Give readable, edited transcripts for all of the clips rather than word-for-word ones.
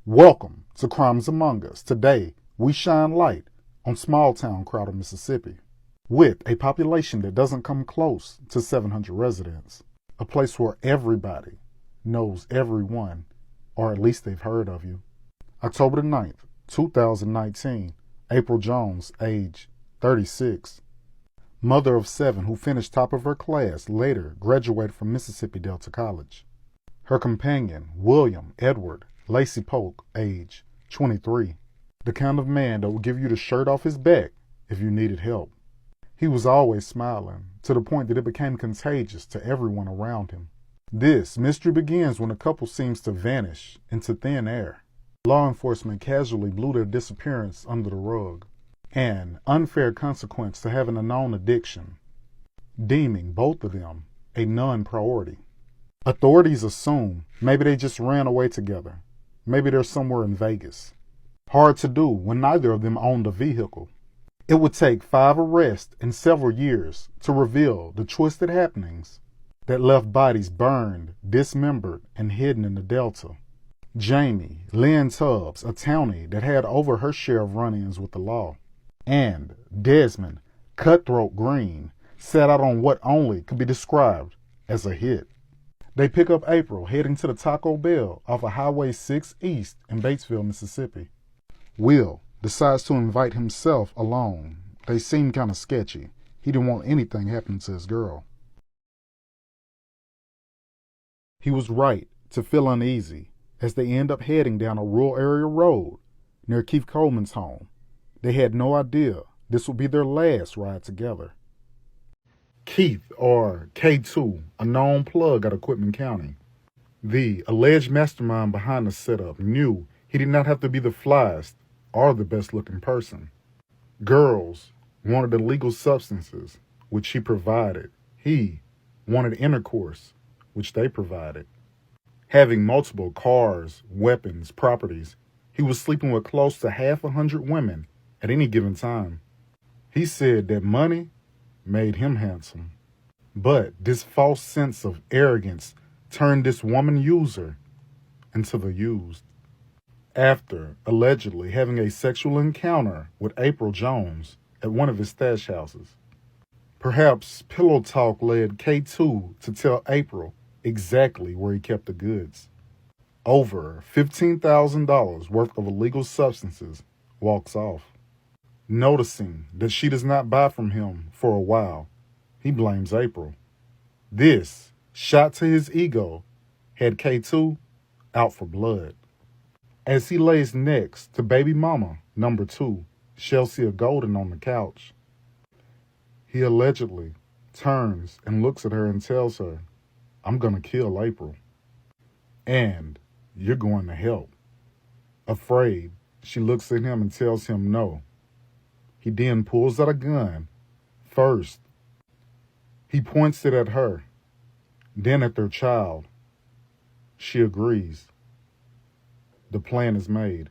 Welcome to Crimes Among Us. Today, we shine light on small-town Crowder, Mississippi, with a population that doesn't come close to 700 residents, a place where everybody knows everyone, or at least they've heard of you. October the 9th, 2019, April Jones, age 36, mother of 7 who finished top of her class, later graduated from Mississippi Delta College. Her companion, William Edward Lacey Polk, age 23, the kind of man that would give you the shirt off his back if you needed help. He was always smiling, to the point that it became contagious to everyone around him. This mystery begins when a couple seems to vanish into thin air. Law enforcement casually blew their disappearance under the rug, an unfair consequence to having a known addiction, deeming both of them a non-priority. Authorities assume maybe they just ran away together. Maybe they're somewhere in Vegas. Hard to do when neither of them owned a vehicle. It would take 5 arrests and several years to reveal the twisted happenings that left bodies burned, dismembered, and hidden in the Delta. Jamie Lynn Tubbs, a townie that had over her share of run-ins with the law, and Desmond Cutthroat Green set out on what only could be described as a hit. They pick up April heading to the Taco Bell off of Highway 6 East in Batesville, Mississippi. Will decides to invite himself along. They seem kind of sketchy. He didn't want anything happening to his girl. He was right to feel uneasy as they end up heading down a rural area road near Keith Coleman's home. They had no idea this would be their last ride together. Keith, or K2, a known plug at Equipment County, the alleged mastermind behind the setup, knew he did not have to be the flyest or the best-looking person. Girls wanted illegal substances, which he provided. He wanted intercourse, which they provided. Having multiple cars, weapons, properties, he was sleeping with close to 100 women at any given time. He said that money made him handsome. But this false sense of arrogance turned this woman user into the used. After allegedly having a sexual encounter with April Jones at one of his stash houses, perhaps pillow talk led K2 to tell April exactly where he kept the goods. Over $15,000 worth of illegal substances, walks off. Noticing that she does not buy from him for a while, he blames April. This shot to his ego had K2 out for blood. As he lays next to baby mama number 2, Chelsea Golden, on the couch, he allegedly turns and looks at her and tells her, "I'm gonna kill April. And you're going to help." Afraid, she looks at him and tells him no. He then pulls out a gun. First, he points it at her, then at their child. She agrees. The plan is made.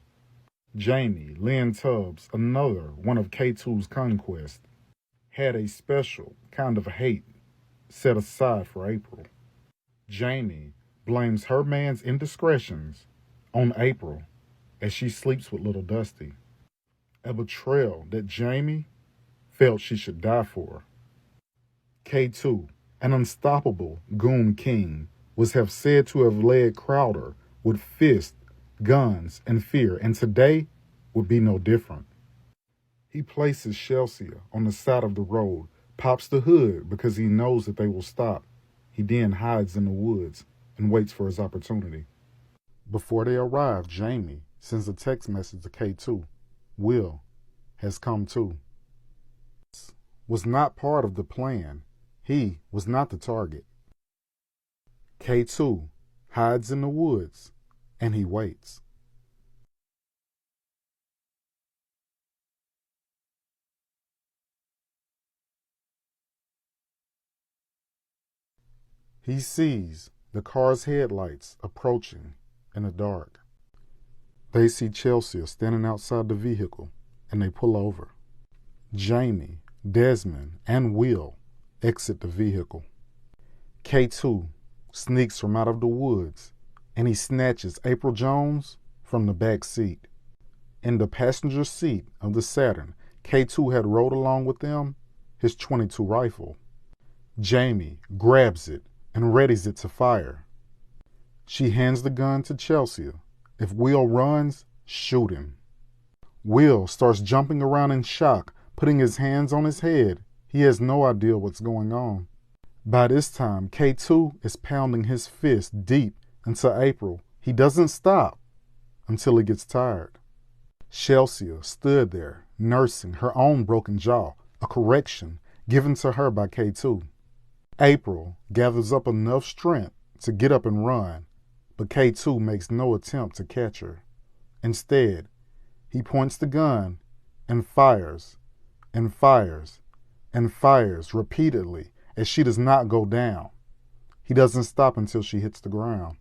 Jamie Lynn Tubbs, another one of K2's conquests, had a special kind of hate set aside for April. Jamie blames her man's indiscretions on April as she sleeps with little Dusty, a betrayal that Jamie felt she should die for. K2, an unstoppable goon king, was have said to have led Crowder with fists, guns, and fear, and today would be no different. He places Chelsea on the side of the road, pops the hood because he knows that they will stop. He then hides in the woods and waits for his opportunity. Before they arrive, Jamie sends a text message to K2. Will has come too. Was not part of the plan. He was not the target. K2 hides in the woods and he waits. He sees the car's headlights approaching in the dark. They see Chelsea standing outside the vehicle and they pull over. Jamie, Desmond, and Will exit the vehicle. K2 sneaks from out of the woods and he snatches April Jones from the back seat. In the passenger seat of the Saturn, K2 had rode along with them his .22 rifle. Jamie grabs it and readies it to fire. She hands the gun to Chelsea. If Will runs, shoot him. Will starts jumping around in shock, putting his hands on his head. He has no idea what's going on. By this time, K2 is pounding his fist deep into April. He doesn't stop until he gets tired. Chelsea stood there, nursing her own broken jaw, a correction given to her by K2. April gathers up enough strength to get up and run, but K2 makes no attempt to catch her. Instead, he points the gun and fires and fires and fires repeatedly as she does not go down. He doesn't stop until she hits the ground.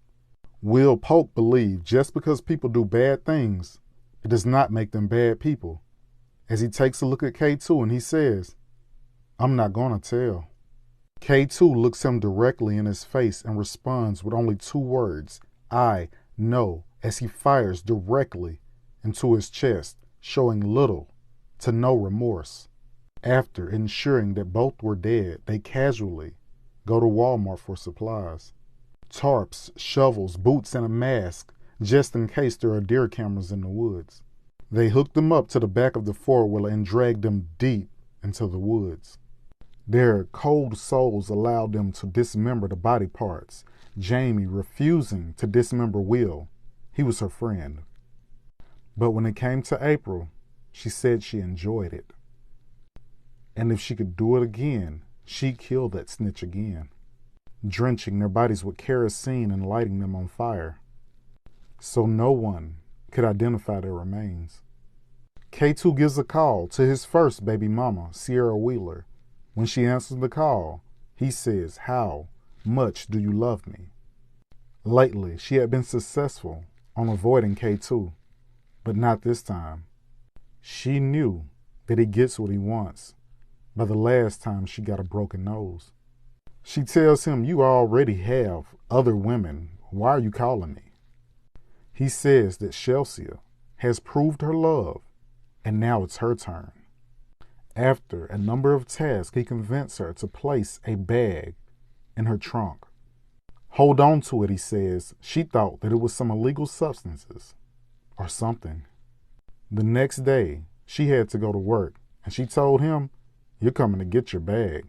Will Polk believed just because people do bad things, it does not make them bad people. As he takes a look at K2 and he says, "I'm not gonna tell." K2 looks him directly in his face and responds with only 2 words, "I know," as he fires directly into his chest, showing little to no remorse. After ensuring that both were dead, they casually go to Walmart for supplies. Tarps, shovels, boots, and a mask, just in case there are deer cameras in the woods. They hooked them up to the back of the four-wheeler and dragged them deep into the woods. Their cold souls allowed them to dismember the body parts, Jamie refusing to dismember Will. He was her friend. But when it came to April, she said she enjoyed it. And if she could do it again, she'd kill that snitch again, drenching their bodies with kerosene and lighting them on fire, so no one could identify their remains. K2 gives a call to his first baby mama, Sierra Wheeler. When she answers the call, he says, "How much do you love me?" Lately, she had been successful on avoiding K2, but not this time. She knew that he gets what he wants by the last time she got a broken nose. She tells him, "You already have other women. Why are you calling me?" He says that Chelsea has proved her love, and now it's her turn. After a number of tasks, he convinced her to place a bag in her trunk. "Hold on to it," he says. She thought that it was some illegal substances or something. The next day, she had to go to work, and she told him, "You're coming to get your bag."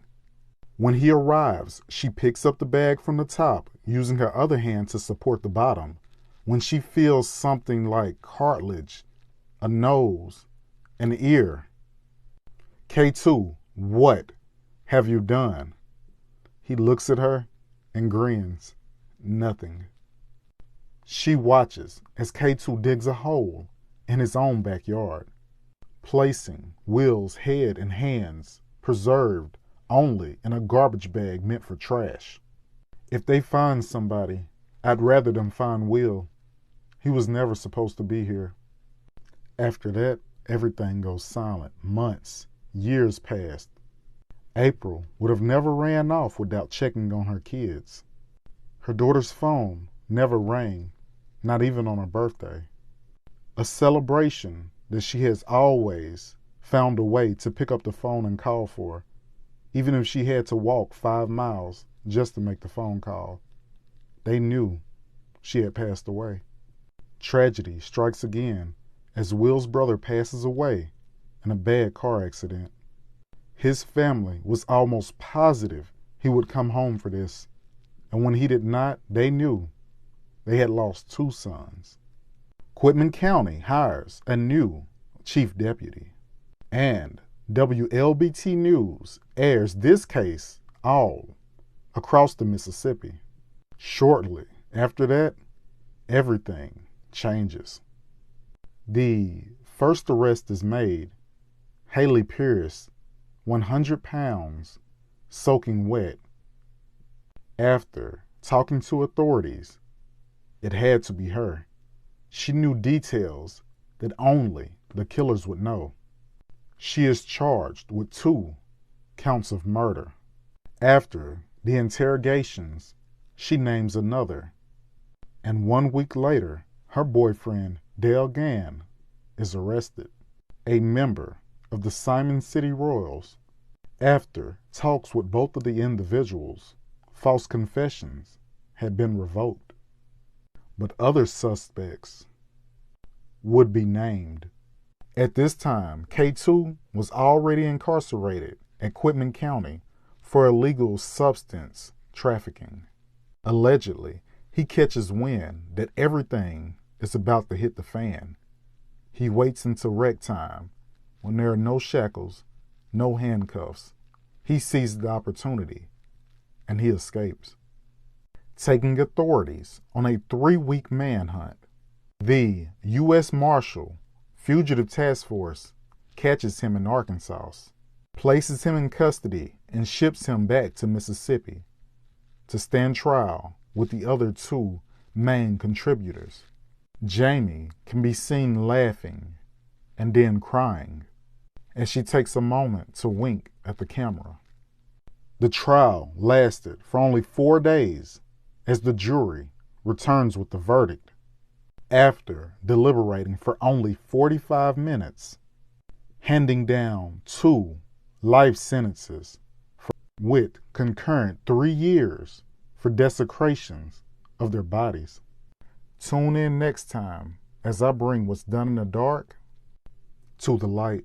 When he arrives, she picks up the bag from the top, using her other hand to support the bottom. When she feels something like cartilage, a nose, an ear. "K2, what have you done?" He looks at her and grins. Nothing. She watches as K2 digs a hole in his own backyard, placing Will's head and hands, preserved only in a garbage bag meant for trash. "If they find somebody, I'd rather them find Will. He was never supposed to be here." After that, everything goes silent. Months, years passed. April would have never ran off without checking on her kids. Her daughter's phone never rang, not even on her birthday. A celebration that she has always found a way to pick up the phone and call for, even if she had to walk 5 miles just to make the phone call. They knew she had passed away. Tragedy strikes again as Will's brother passes away in a bad car accident. His family was almost positive he would come home for this, and when he did not, they knew they had lost 2 sons. Quitman County hires a new chief deputy, and WLBT News airs this case all across the Mississippi. Shortly after that, everything changes. The first arrest is made. Haley Pierce, 100 pounds, soaking wet. After talking to authorities, it had to be her. She knew details that only the killers would know. She is charged with 2 counts of murder. After the interrogations, she names another. And 1 week later, her boyfriend Dale Gann is arrested, a member of the Simon City Royals. After talks with both of the individuals, false confessions had been revoked, but other suspects would be named. At this time, K2 was already incarcerated at Quitman County for illegal substance trafficking. Allegedly, he catches wind that everything is about to hit the fan. He waits until rec time, when there are no shackles, no handcuffs. He seizes the opportunity, and he escapes. Taking authorities on a 3-week manhunt, the U.S. Marshal Fugitive Task Force catches him in Arkansas, places him in custody, and ships him back to Mississippi to stand trial with the other 2 main contributors. Jamie can be seen laughing and then crying as she takes a moment to wink at the camera. The trial lasted for only 4 days as the jury returns with the verdict after deliberating for only 45 minutes, handing down 2 life sentences with concurrent 3 years for desecrations of their bodies. Tune in next time as I bring what's done in the dark to the light.